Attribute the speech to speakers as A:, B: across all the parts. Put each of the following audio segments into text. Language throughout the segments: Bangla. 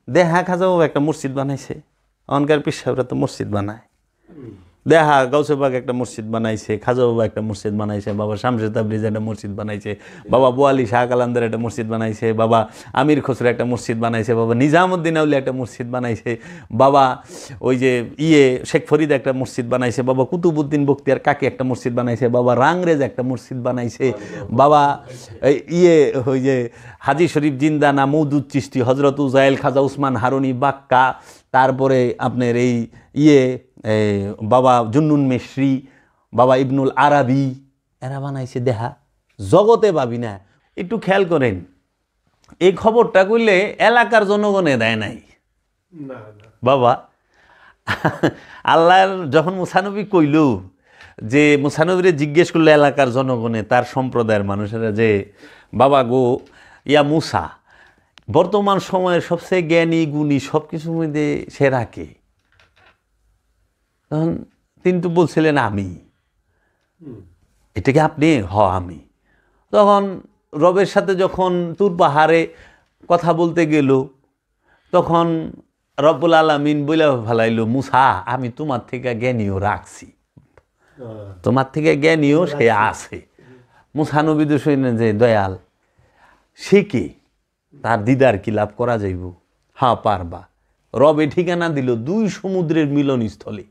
A: দেখা খাজা বাবা একটা মসজিদ বানাইছে, অনকার পীর সাহেবরা তো মসজিদ বানায়। দেখা গাউসেবাগ একটা মসজিদ বানাইছে, খাজা বাবা একটা মসজিদ বানাইছে, বাবা শামসুর তাবরিজ একটা মসজিদ বানাইছে, বাবা বোয়ালি শাহ কালান্দার একটা মসজিদ বানাইছে, বাবা আমির খসরু একটা মসজিদ বানাইছে, বাবা নিজামুদ্দিন আউলি একটা মসজিদ বানাইছে, বাবা ওই যে শেখ ফরিদ একটা মসজিদ বানাইছে, বাবা কুতুবুদ্দিন বখতিয়ার কাকি একটা মসজিদ বানাইছে, বাবা রাংরেজ একটা মসজিদ বানাইছে, বাবা ওই যে হাজি শরীফ জিন্দানা মৌদুদ চিশতি, হজরত উজাইল, খাজা উসমান হারুনি বাক্কা, তারপরে আপনার বাবা জুন্নুন মিশরি, বাবা ইবনুল আরাবি, এরা বানাইছে। দেখা জগতে ভাবি না। একটু খেয়াল করেন, এই খবরটা করলে এলাকার জনগণে দেয় নাই বাবা। আল্লাহর যখন মুসানবী কইল যে মুসানবীরে জিজ্ঞেস করলো এলাকার জনগণে, তার সম্প্রদায়ের মানুষেরা, যে বাবা গো ইয়া মুসা, বর্তমান সময়ের সবচেয়ে জ্ঞানী গুণী সব কিছুর মধ্যে সেরা কে? তখন তিনি তো বলছিলেন আমি। এটাকে আপনি? আমি। তখন রবের সাথে যখন তুর পাহাড়ে কথা বলতে গেল, তখন রব্বুল আলামিন বলে ফেলাইল, মুসা আমি তোমার থেকে জ্ঞানীও রাখছি, তোমার থেকে জ্ঞানীও সে আছে। মুসা নবী তো শুনলেন যে দয়াল সে কে, তার দিদার কি লাভ করা যাইব? হ্যাঁ পারবা। রবে ঠিকানা দিল 2 সমুদ্রের মিলনস্থলে।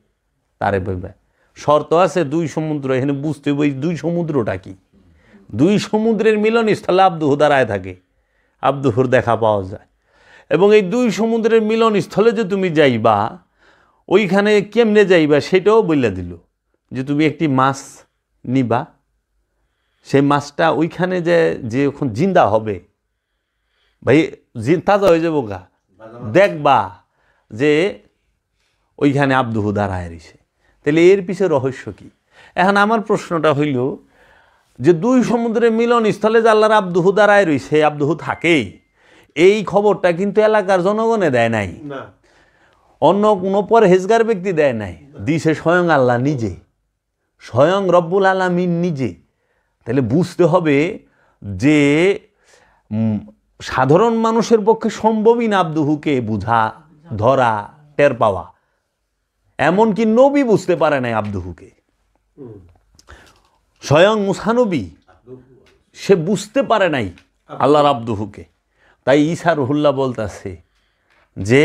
A: তারে বলবে শর্ত আছে 2 সমুদ্র, এখানে বুঝতে হবে 2 সমুদ্রটা কি। 2 সমুদ্রের মিলনস্থলে আব্দুহু দাঁড়ায় থাকে, আব্দুহুর দেখা পাওয়া যায়। এবং এই 2 সমুদ্রের মিলনস্থলে যে তুমি যাইবা, ওইখানে কেমনে যাইবা সেটাও বলে দিল, যে তুমি একটি মাছ নিবা, সেই মাছটা ওইখানে যে এখন জিন্দা হবে ভাই, তাজা হয়ে যাবো গা, দেখবা যে ওইখানে আব্দুহু দাঁড়ায় রয়েছে। তাহলে এর পিছনে রহস্য কি? এখন আমার প্রশ্নটা হইল যে 2 সমুদ্রের মিলনস্থলে যে আল্লাহর আব্দুহু দাঁড়ায় রয়েছে, আব্দুহু থাকে, এই খবরটা কিন্তু এলাকার জনগণে দেয় নাই, অন্য কোনো পরহেজগার ব্যক্তি দেয় নাই, দিছে স্বয়ং আল্লাহ নিজে, স্বয়ং রব্বুল আলামিন নিজে। তাহলে বুঝতে হবে যে সাধারণ মানুষের পক্ষে সম্ভবই না আব্দুহুকে বুঝা, ধরা, টের পাওয়া। এমনকি নবী বুঝতে পারে নাই আব্দুহুকে, স্বয়ং মুসা নবী সে বুঝতে পারে নাই আল্লাহর আব্দুহুকে। তাই ঈসা রুহুল্লাহ বলতেছে যে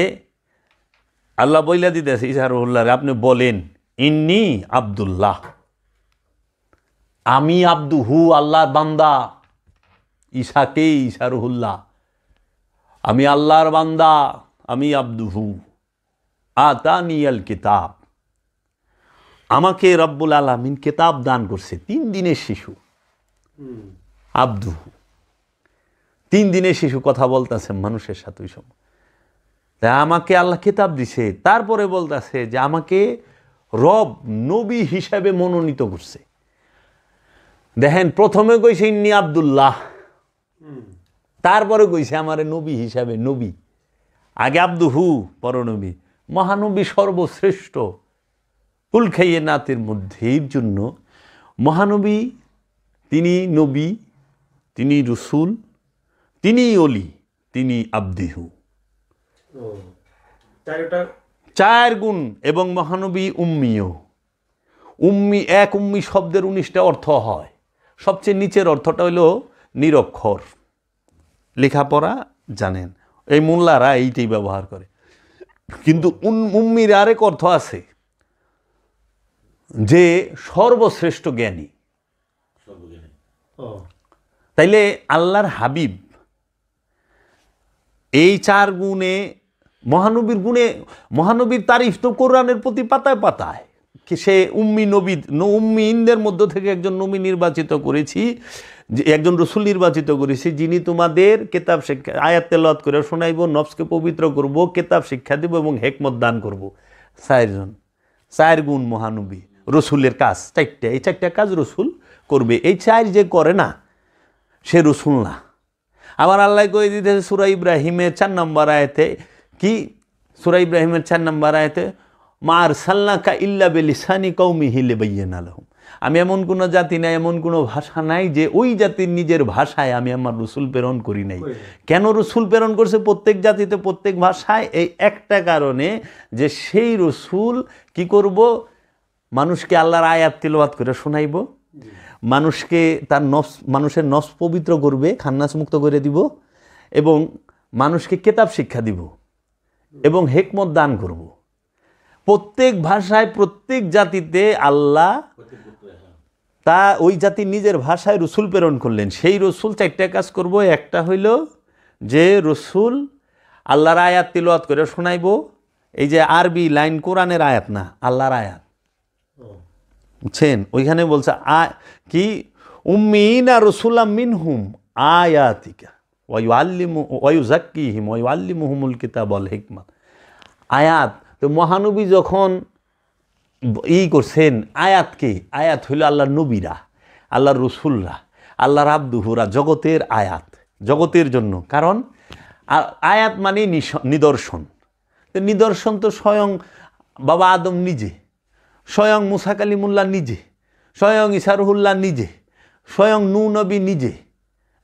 A: আল্লাহ বইলা দিতেছে ঈসা রুহুল্লাহ, আপনি বলেন ইন্নী আব্দুল্লাহ, আমি আব্দুহু, আল্লাহর বান্দা। ঈসাকে ঈসা রুহুল্লাহ, আমি আল্লাহর বান্দা, আমি আব্দুহু, আতানিয়াল কিতাব, আমাকে রব্বুল আলামিন কিতাব দান করছে। 3 দিনের শিশু আব্দুহু, 3 দিনের শিশু কথা বলতেছে মানুষের সাথে ওই সময়। আমাকে আল্লাহ কিতাব দিছে, তারপরে বলতেছে যে আমাকে রব নবী হিসাবে মনোনীত করছে। দেখেন, প্রথমে কইছে ইন্নী আব্দুল্লাহ, তারপরে কইছে আমারে নবী হিসাবে। নবী আগে, আব্দুহু পরনবী। মহানবী সর্বশ্রেষ্ঠ কুল খাইয়ে নাতের মধ্যে। এর জন্য মহানবী, তিনি নবী, তিনি রসুল, তিনি অলি, তিনি আব্দুহু। 4 গুণ। এবং মহানবী উম্মিও। উম্মি, এক উম্মি শব্দের 19টা অর্থ হয়। সবচেয়ে নিচের অর্থটা হইল নিরক্ষর, লেখাপড়া জানেন, এই মোল্লারা এইটাই ব্যবহার করে। কিন্তু উম্মির আরেক অর্থ আছে, যে সর্বশ্রেষ্ঠ জ্ঞানী। তাইলে আল্লাহর হাবিব এই 4 গুণে, মহানবীর গুণে, মহানবীর তারিফ তো কোরআনের প্রতি পাতায় পাতায়। সে উম্মি নবী, উম্মিনদের মধ্য থেকে একজন নবী নির্বাচিত করেছি, যে একজন রসুল নির্বাচিত করেছি, যিনি তোমাদের কিতাব শিক্ষা, আয়াত তেলাওয়াত করে শোনাইব, নফসকে পবিত্র করব, কিতাব শিক্ষা দেব এবং হিকমত দান করব। 4 জন, 4 গুণ মহানবী। রসুলের কাজ 4টা, এই 4টা কাজ রসুল করবে। এই 4 যে করে না, সে রসুল না। আবার আল্লাহ কয়ে দিতেছে সূরা ইব্রাহিমের 4 নম্বর আয়াতে, কি সূরা ইব্রাহিমের 4 নম্বর আয়াতে, মা আরসালনাকা ইল্লা বিলিসানি কওমিহি লিবায়্যিনা লাহুম, আমি এমন কোনো জাতি নাই, এমন কোনো ভাষা নাই যে ওই জাতির নিজের ভাষায় আমি আমার রসুল প্রেরণ করি নাই। কেন রসুল প্রেরণ করছে প্রত্যেক জাতিতে প্রত্যেক ভাষায়? এই একটা কারণে যে সেই রসুল কি করব, মানুষকে আল্লাহর আয়াত তিলাওয়াত করে শোনাইব, মানুষকে তার মানুষের নফস পবিত্র করবে, খান্নাস মুক্ত করে দিব, এবং মানুষকে কেতাব শিক্ষা দিব এবং হেকমত দান করব। প্রত্যেক ভাষায় প্রত্যেক জাতিতে আল্লাহ তা ওই জাতির নিজের ভাষায় রসুল প্রেরণ করলেন। সেই রসুল চারটা কাজ করব। একটা হইল যে রসুল আল্লাহর আয়াত তিলাওয়াত করে শোনাইব। এই যে আরবি লাইন, কোরআনের আয়াত না, আল্লাহর আয়াত, বুঝছেন? ওইখানে বলছে কি উম্মিনা রাসূলাম মিনহুম আয়াতিকা ওয়া ইউযাক্কিহিম ওয়া ইউআল্লিমুহুমুল কিতাব ওয়াল হিকমা। আয়াত তো মহানবী যখন করছেন, আয়াত কি? আয়াত হইল আল্লাহর নবীরা, আল্লাহর রসুলরা, আল্লাহর আব্দুহুরা, জগতের আয়াত, জগতের জন্য। কারণ আয়াত মানে নিদর্শন। তো নিদর্শন তো স্বয়ং বাবা আদম নিজে, স্বয়ং মুসা কালিমুল্লাহ নিজে, স্বয়ং ঈসা রুহুল্লাহ নিজে, স্বয়ং নূহ নবী নিজে।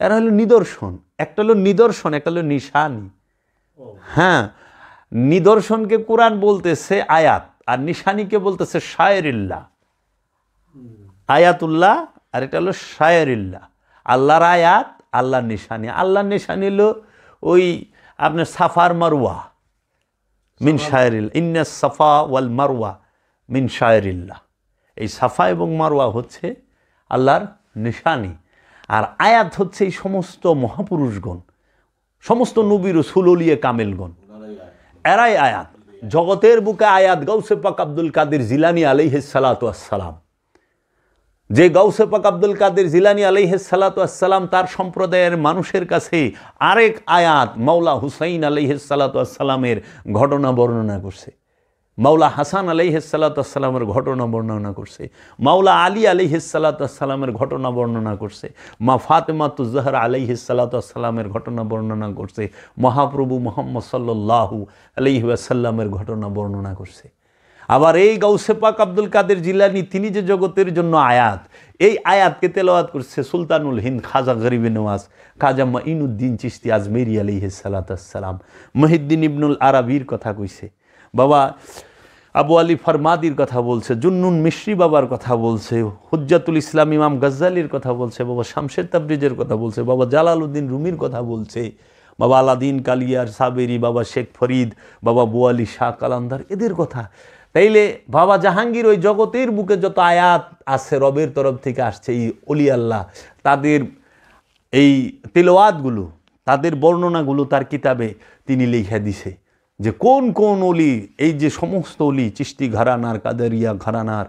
A: এরা হলো নিদর্শন। একটা হলো নিদর্শন, একটা হলো নিশানি। হ্যাঁ, নিদর্শনকে কোরআন বলতেছে আয়াত, আর নিশানিকে বলতেছে শায়রিল্লাহ। আয়াতুল্লাহ আর এটা হলো শায়রিল্লাহ। আল্লাহর আয়াত, আল্লাহর নিশানি। আল্লাহর নিশানি হলো ওই আপনার সাফার মারওয়া মিন শায়রিল্লাহ, ইন্নাস সাফা ওয়াল মারওয়া মিন শায়রিল্লাহ। এই সাফা এবং মারওয়া হচ্ছে আল্লাহর নিশানি। আর আয়াত হচ্ছে এই সমস্ত মহাপুরুষগণ, সমস্ত নবী রাসূল ওলিয়ে কামেলগণ, এরাই আয়াত। জগতের বুকে আয়াত গাউসে পাক আব্দুল কাদের জিলানী আলাইহিস সালাতু ওয়াস সালাম। যে গাউসে পাক আব্দুল কাদের জিলানী আলাইহিস সালাতু ওয়াস সালাম, তার সম্প্রদায়ের মানুষের কাছে আরেক আয়াত মাওলা হুসাইন আলাইহিস সালাতু ওয়াস সালামের ঘটনা বর্ণনা করছে, মাওলা হাসান আলাইহিস সালাতু ওয়াস সালামের ঘটনা বর্ণনা করছে, মাওলা আলী আলাইহিস সালাতু ওয়াস সালামের ঘটনা বর্ণনা করছে, মা ফাতেমাতুজ জাহরা আলাইহিস সালাতু ওয়াস সালামের ঘটনা বর্ণনা করছে, মহাপ্রভু মুহাম্মদ সাল্লাল্লাহু আলাইহি ওয়াসাল্লামের ঘটনা বর্ণনা করছে। আবার এই গাউসে পাক আব্দুল কাদের জিলানী, তিনি যে জগতের জন্য আয়াত, এই আয়াতকে তেলাওয়াত করছে সুলতানুল হিন্দ খাজা গরিবে নওয়াজ খাজা মাইনুদ্দিন চিশতি আজমেরি আলাইহিস সালাতু ওয়াস সালাম। মুহিদ্দিন ইবনুল আরাবির কথা কইছে, বাবা আবু আলী ফরমাদির কথা বলছে, জুন্নুন মিশরি বাবার কথা বলছে, হুজ্জাতুল ইসলাম ইমাম গজ্জালির কথা বলছে, বাবা শামসের তাবরিজের কথা বলছে, বাবা জালালউদ্দিন রুমির কথা বলছে, বাবা আলাদিন কালিয়ার সাবেরি, বাবা শেখ ফরিদ, বাবা বুয়ালি শাহ কালান্দার, এদের কথা। তাইলে বাবা জাহাঙ্গীর ওই জগতের বুকে যত আয়াত আছে রবের তরফ থেকে আসছে, এই অলি আল্লাহ, তাদের এই তিলাওয়াতগুলো, তাদের বর্ণনাগুলো তার কিতাবে তিনি লিখে দিছে যে কোন কোন অলি, এই যে সমস্ত অলি, চিশতি ঘরানার, কাদেরিয়া ঘরানার,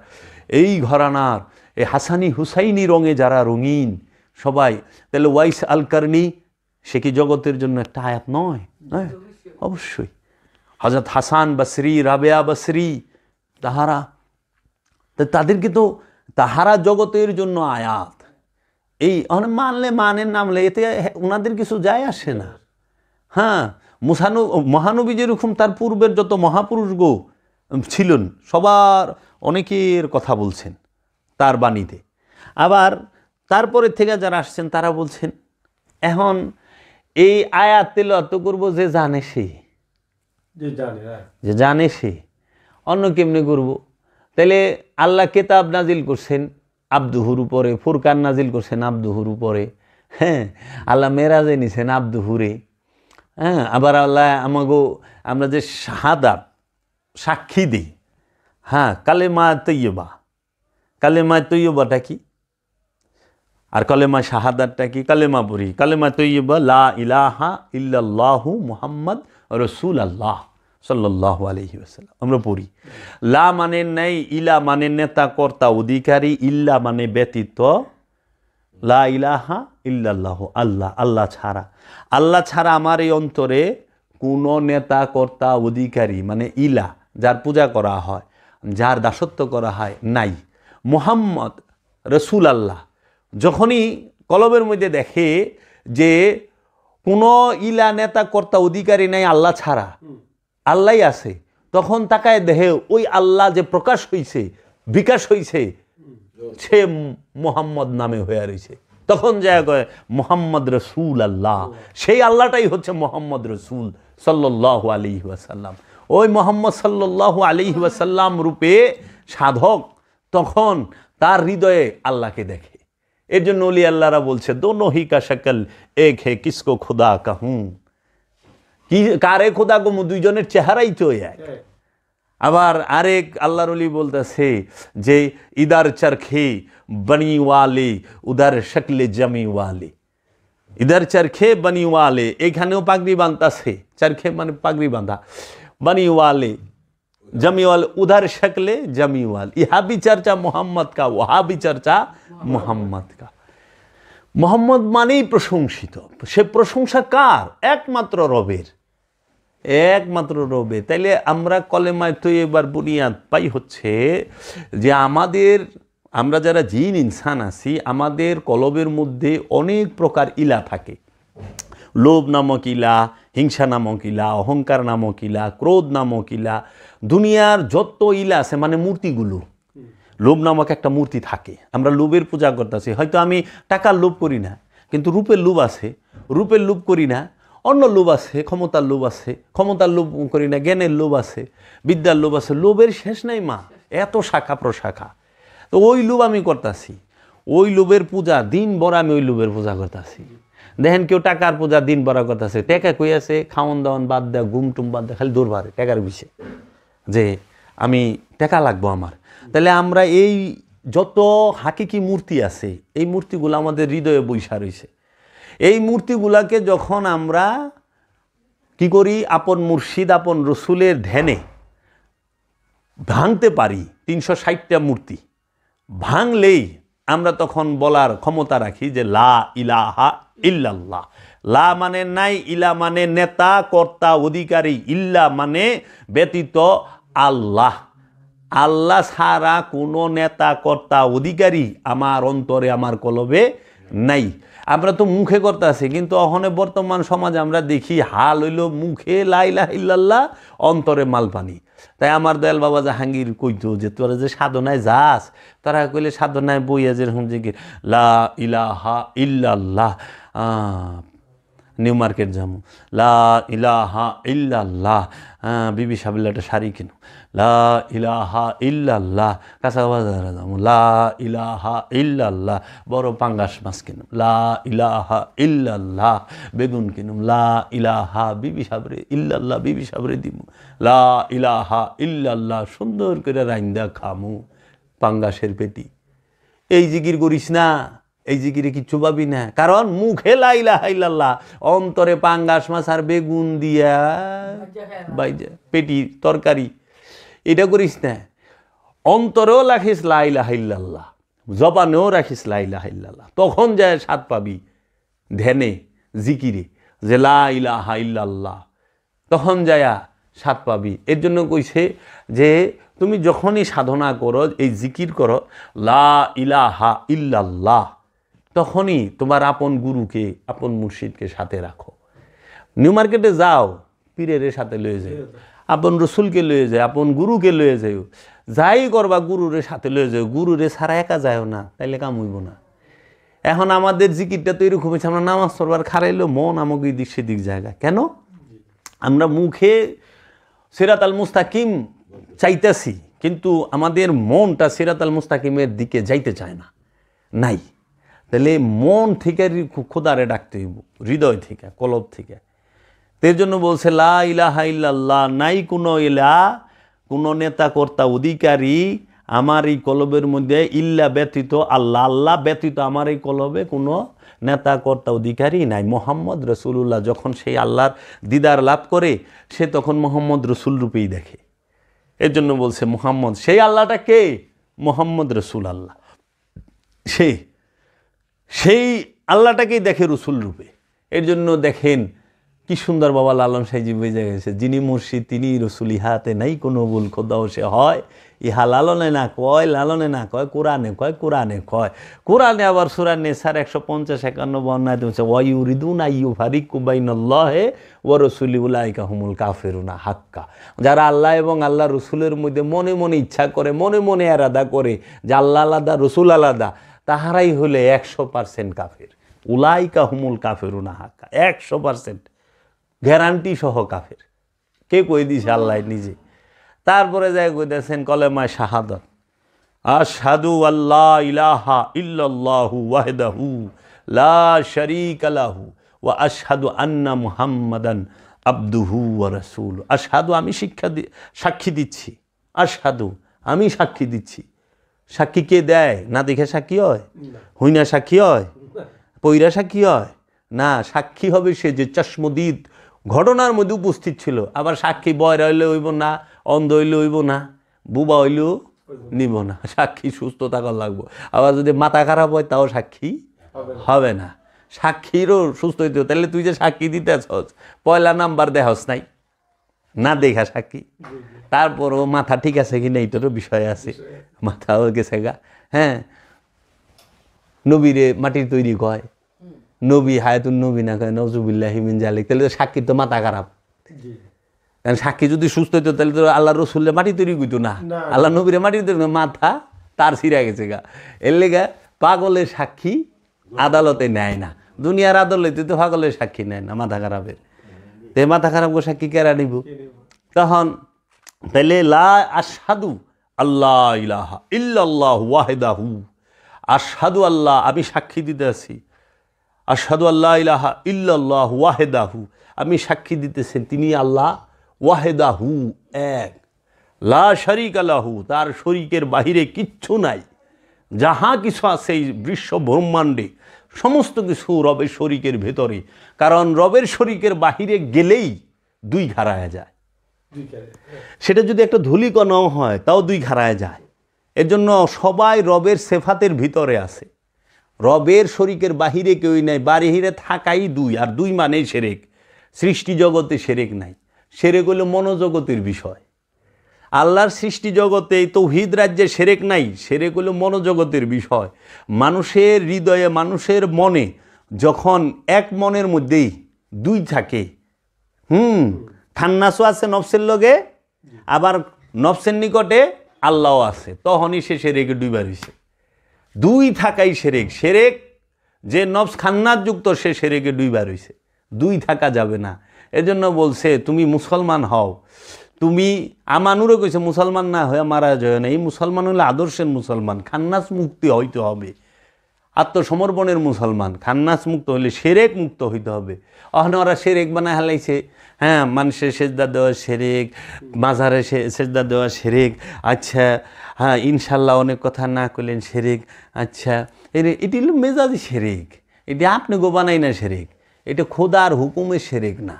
A: এই ঘরানার, এই হাসানি হুসাইনি রঙে যারা রঙিন সবাই। তাহলে ওয়াইস আল কারনি, সে কি জগতের জন্য একটা আয়াত নয়? হ্যাঁ, অবশ্যই। হযরত হাসান বসরি, রাবেয়া বসরি, তাহারা, তাদেরকে তো তাহারা জগতের জন্য আয়াত। এই মানলে মানেন, নামলে এতে ওনাদের কিছু যায় আসে না। হ্যাঁ, মহানবী যেরকম তার পূর্বের যত মহাপুরুষ গো ছিলেন, সবার অনেকের কথা বলছেন তার বাণীতে। আবার তারপরে থেকে যারা আসছেন তারা বলছেন এখন এই আয়াত তেলাওয়াত করবো যে জানে সে, যে জানে সে, অন্য কেমনে করব? তাইলে আল্লাহ কেতাব নাজিল করছেন আব্দুহুর উপরে, ফুরকান নাজিল করছেন আব্দুহুর উপরে। হ্যাঁ, আল্লাহ মেরাজে নিছেন আব্দুহুরে। হ্যাঁ, আবার আল্লাহ আমাগো, আমরা যে শাহাদাত সাক্ষী দিই, হ্যাঁ, কালেমা তৈয়বা, কালেমা তৈয়বাটা কি আর কালেমা শাহাদাতটা কি? কালেমা পড়ি, কালেমা তৈয়বা লা ইলাহা ইল্লাল্লাহু মুহাম্মদ রাসূলুল্লাহ সাল্লাল্লাহু আলাইহি ওয়াসাল্লাম আমরা পড়ি। লা মানে নেই, ইলা মানে নেতা কর্তা অধিকারী, ইল্লা মানে ব্যতীত, লা ইলাহা ইল্লাল্লাহু, আল্লাহ, আল্লাহ ছাড়া, আল্লাহ ছাড়া আমার এই অন্তরে কোনো নেতা কর্তা অধিকারী মানে ইলা, যার পূজা করা হয়, যার দাসত্ব করা হয়, নাই। মুহাম্মদ রসুল আল্লাহ যখনই কলবের মধ্যে দেখে যে কোনো ইলা নেতা কর্তা অধিকারী নাই আল্লাহ ছাড়া, আল্লাহই আছে, তখন তাকায় দেহে ওই আল্লাহ যে প্রকাশ হইছে, বিকাশ হইছে, সে মোহাম্মদ নামে হয়ে রয়েছে। তখন যা কয় মোহাম্মদ রসুল আল্লাহ, সেই আল্লাহটাই হচ্ছে মোহাম্মদ রসুল সাল্লাল্লাহু আলাইহি ওয়াসাল্লাম। ওই মোহাম্মদ সাল্লাল্লাহু আলাইহি ওয়াসাল্লাম রূপে সাধক তখন তার হৃদয়ে আল্লাহকে দেখে। এর জন্য ওলি আল্লাহরা বলছে দোনো হি কা শক্ল এক হে কিসকো খুদা কাহুঁ, কি কারে খোদা কমু, দুইজনের চেহারাই তো এক। আবার আরেক আল্লাহর ওলি বলতেছে যে ইদার চরখে বনি ওয়ালে উদার শকলে জমি ওয়ালে, ইদার চরখে বনি ওয়ালে, এখানেও পাগড়ি বাঁধতাছে, চরখে মানে পাগড়ি বাঁধা, বনি ওয়ালে जमी वाले उधर शक्ले जमी वाले, यहाँ भी चर्चा मोहम्मद का वहाँ भी चर्चा मोहम्मद का। मोहम्मद मानेই প্রশংসিত, সে প্রশংসা কার? একমাত্র রবের, একমাত্র রবের। তাইলে আমরা কলেমায় তো এবার বুনিয়াদ পাই হচ্ছে যে আমরা যারা জিন ইনসান আছি, আমাদের কলবের মধ্যে অনেক প্রকার ইলা থাকে। লোভ নামক ইলা, হিংসা নামক ইলা, অহংকার নামক ইলা, ক্রোধ নামক ইলা, দুনিয়ার যত ইলা আছে মানে মূর্তিগুলো। লোভ নামক একটা মূর্তি থাকে, আমরা লোভের পূজা করতেছি। হয়তো আমি টাকার লোভ করি না, কিন্তু রূপের লোভ আছে, রূপের লোভ করি না। অন্য লোভ আছে, ক্ষমতার লোভ আছে, ক্ষমতার লোভ করি না। জ্ঞানের লোভ আছে, বিদ্যার লোভ আছে। লোভের শেষ নাই মা, এত শাখা প্রশাখা। তো ওই লোভ আমি করতেছি, ওই লোভের পূজা দিন ভর আমি ওই লোভের পূজা করতেছি। দেখেন কেউ টাকার পূজা দিন ভরা করতেছে, টাকা কই আছে, খাওয়ান দাওয়ান বাদ দেয়, ঘুম টুম বাদ দেয়, খালি দৌড় বাড়ে টাকার বিষয়ে, যে আমি টাকা লাগবো আমার। তাহলে আমরা এই যত হাকিকি মূর্তি আছে, এই মূর্তিগুলো আমাদের হৃদয়ে বৈশা রয়েছে। এই মূর্তিগুলাকে যখন আমরা কি করি, আপন মুর্শিদ আপন রসুলের ধ্যানে ভাঙতে পারি, 360টা মূর্তি ভাঙলেই আমরা তখন বলার ক্ষমতা রাখি যে লা ইলাহা ইল্লাল্লাহ। লা মানে নাই, ইলা মানে নেতা কর্তা অধিকারী, ইল্লা মানে ব্যতীত আল্লাহ। আল্লাহ ছাড়া কোনো নেতা কর্তা অধিকারী আমার অন্তরে আমার কলবে নাই। আমরা তো মুখে করতে আছি, কিন্তু ওখানে বর্তমান সমাজে আমরা দেখি হাল হইল মুখে লা ইলাহা ইল্লাল্লাহ, অন্তরে মালপানি। তাই আমার দয়াল বাবা জাহাঙ্গীর কইতো যে তোরা যে সাধনায় যাস, তারা কইলে সাধনায় বইয়া যেরকম জিকির লা ইলাহা ইল্লাল্লাহ, নিউ মার্কেট যাবো, লা ইলাহা ইল্লাল্লাহ, বিবি সাবিল্লা একটা শাড়ি কিনো, লা ইলাহা ইল্লাল্লাহ, কাঁচা বাজারে যাবো, লা ইলাহা ইল্লাল্লাহ, বড় পাঙ্গাস মাছ কিনুম, লা ইলাহা ইল্লাল্লাহ, বেগুন কিনুম, লা ইলাহা, বিবি সাবরে ইল্লাল্লাহ, বিবি সাবরে দিব, লা ইলাহা ইল্লাল্লাহ, সুন্দর করে রাইন্দা খামু পাঙ্গাসের পেটি। এই জিকির করিস না, এই জিকিরে কিচ্ছু পাবি না, কারণ মুখে লা ইলাহা ইল্লাল্লাহ, অন্তরে পাঙ্গাস মাছ আর বেগুন দিয়া বাইজা পেটি তরকারি, এটা করিস না। অন্তরেও রাখিস লা ইলাহা ইল্লাল্লাহ, জবানেও রাখিস লা ইলাহা ইল্লাল্লাহ, তখন যায় স্বাদ পাবি ধ্যানে জিকিরে যে লা ইলাহা ইল্লাল্লাহ, তখন যায় স্বাদ পাবি। এর জন্য কইছে যে তুমি যখনই সাধনা করো, এই জিকির করো লা ইলাহা ইল্লাল্লাহ, তখনই তোমার আপন গুরুকে আপন মুর্শিদকে সাথে রাখো। নিউ মার্কেটে যাও, পীরের সাথে লয়ে যাও, আপন রসুলকে লয়ে যায়, আপন গুরুকে লয়ে যাও, যাই করবা গুরুরে সাথে লয়ে যাও। গুরুরে ছাড়া একা যাও না, তাইলে কাম হইব না। এখন আমাদের জিকিরটা তো এরকম হয়েছে, আমরা নামাজ পড়বার খারাইলেও মন আমাকে দিক সেদিক জায়গা। কেন? আমরা মুখে সিরাত আল মুস্তাকিম চাইতেছি, কিন্তু আমাদের মনটা সিরাত আল মুস্তাকিমের দিকে যাইতে চায় না, নাই। তাহলে মন থেকে খোদারে ডাকতে হইব, হৃদয় থেকে, কলব থেকে। এর জন্য বলছে লা ইলাহা ইল্লাল্লাহ, নাই কোনো ইলা, কোনো নেতা কর্তা অধিকারী আমার এই কলবের মধ্যে, ইল্লা ব্যতীত আল্লাহ, আল্লাহ ব্যতীত আমার এই কলবে কোনো নেতা কর্তা অধিকারী নাই। মোহাম্মদ রসুল্লাহ যখন সেই আল্লাহর দিদার লাভ করে, সে তখন মোহাম্মদ রসুল রূপেই দেখে। এর জন্য বলছে মোহাম্মদ, সেই আল্লাহটা কে? মোহাম্মদ রসুল আল্লাহ, সেই আল্লাহটাকেই দেখে রসুল রূপে। এর জন্য দেখেন কি সুন্দর বাবা লালন সাইজি বুঝে গেছে, যিনি মুর্শিদ তিনি রসুল, ইহাতে নাই কোনো ভুল, খোদাও সে হয় ইহা লালনে না কয়, লালনে না কয়, কোরআনে কয়, কোরআনে কয়। কোরআনে আবার সূরা নেসার 150-51 বর্ণায় দিয়েছে, ওয়ায়ুরিদুনা ইউফারিকু বাইনাল্লাহি ওয়া রাসূলিহি উলাইকা হুমুল কাফিরুনা হাক্কা। যারা আল্লাহ এবং আল্লাহ রসুলের মধ্যে মনে মনে ইচ্ছা করে, মনে মনে এরাদা করে যে আল্লাহ আলাদা রসুল আলাদা, তাহারাই হলে 100% কাফের। উলাইকা হুমুল কাফিরুনা হাক্কা, 100% গ্যারান্টি সহ কাফের। কে কই দিছে? আল্লাহ নিজে। তারপরে যাই কইতেছেন কলেমায় শাহাদাত, আশহাদু আল্লা ইলাহা ইল্লাল্লাহু ওয়াহদাহু লা শারীকা লাহু ওয়া আশহাদু আন্না মুহাম্মাদান আবদুহু ওয়া রাসূলুহু। আশহাদু আমি সাক্ষী দিচ্ছি, আশহাদু আমি সাক্ষী দিচ্ছি। সাক্ষী কে দেয়? না দেখে সাক্ষী হয়? হুইনা সাক্ষী হয়? পইরা সাক্ষী হয় না। সাক্ষী হবে সে যে চশমদিদ ঘটনার মধ্যে উপস্থিত ছিল। আবার সাক্ষী বয়রা হইলে হইব না, অন্ধ হইলে হইব না, বুবা হইলেও নিব না। সাক্ষী সুস্থ থাকার লাগবো। আবার যদি মাথা খারাপ হয় তাও সাক্ষী হবে না। সাক্ষীরও সুস্থ হইতে হবে। তাহলে তুই যে সাক্ষী দিতেছ, পয়লা নাম্বার দেহস নাই, না দেখা সাক্ষী। তারপরও মাথা ঠিক আছে কিনা এইটারও বিষয় আছে, মাথাও গেছে গা। হ্যাঁ, নবীরে মাটির তৈরি কয়, নবী হায়াতুন নবী না কয় নজুবিল্লাহি মিন জালিক, তাহলে তো সাক্ষীর তো মাথা খারাপ। কারণ সাক্ষী যদি সুস্থ হইতো তাহলে তো আল্লাহ রসুল্লে মাটি তৈরি করতো না, আল্লাহ নবীরে মাটি তৈরি, মাথা তার ছিঁড়া গেছে গা। এর লেগা পাগলের সাক্ষী আদালতে নেয় না, দুনিয়ার আদালতে তো পাগলের সাক্ষী নেয় না মাথা খারাপের। তে মাথা খারাপ করে সাক্ষী কেরা নিব? তখন তাইলে লা আশহাদু আল্লাহ ইলাহা ইল্লাল্লাহু ওয়াহদাহু, আশহাদু আল্লাহ আমি সাক্ষী দিতে আছি, আশহাদু আল্লাহ ইলাহা ইল্লাল্লাহু ওয়াহদাহু আমি সাক্ষী দিতেছেন তিনি আল্লাহ, ওয়াহেদাহু এক, লা শারীকা লাহু তার শরীকের বাহিরে কিচ্ছু নাই। যাহা কিছু আছে এই বিশ্ব ব্রহ্মাণ্ডে সমস্ত কিছু রবের শরীকের ভেতরে। কারণ রবের শরীকের বাহিরে গেলেই দুই হারায় যায়, সেটা যদি একটা ধূলিকণাও হয় তাও দুই হারায় যায়। এর জন্য সবাই রবের সেফাতের ভিতরে আছে, রবের শরীকের বাহিরে কেউই নাই। বাহিরে থাকাই দুই, আর দুই মানেই শিরক। সৃষ্টি জগতে শিরক নাই, শিরক হলো মনোজগতের বিষয়। আল্লাহর সৃষ্টি জগতে তৌহিদ রাজ্যে শিরক নাই, শিরক হলো মনোজগতের বিষয়। মানুষের হৃদয়ে, মানুষের মনে যখন এক মনের মধ্যেই দুই থাকে, খান্নাসও আছে নফসের লগে, আবার নফসের নিকটে আল্লাহও আছে, তখনই সে শিরকে ডুইবা রইছে। দুই থাকাই শিরক। শিরক যে নফস খান্নাত যুক্ত সে শিরকে ডুইবা রইছে, দুই থাকা যাবে না। এজন্য বলছে তুমি মুসলমান হও। তুমি আমানুরও কইছে মুসলমান না হয়ে মারা যায় না। এই মুসলমান হলে আদর্শের মুসলমান, খান্নাস মুক্তি হইতে হবে, আত্মসমর্পণের মুসলমান। খান্নাস মুক্ত হলে শিরক মুক্ত হইতে হবে। ওখানে ওরা শিরক বানায় হালাইছে। হ্যাঁ, মানুষের সেজদা দেওয়া শিরক, মাজারে সেজদা দেওয়া শিরক। আচ্ছা হ্যাঁ, ইনশাল্লাহ অনেক কথা না করলেন শিরক। আচ্ছা এটি হলো মেজাজি শিরক, এটি আপনি গো বানাই না শিরক, এটা খোদার হুকুমের শিরক না।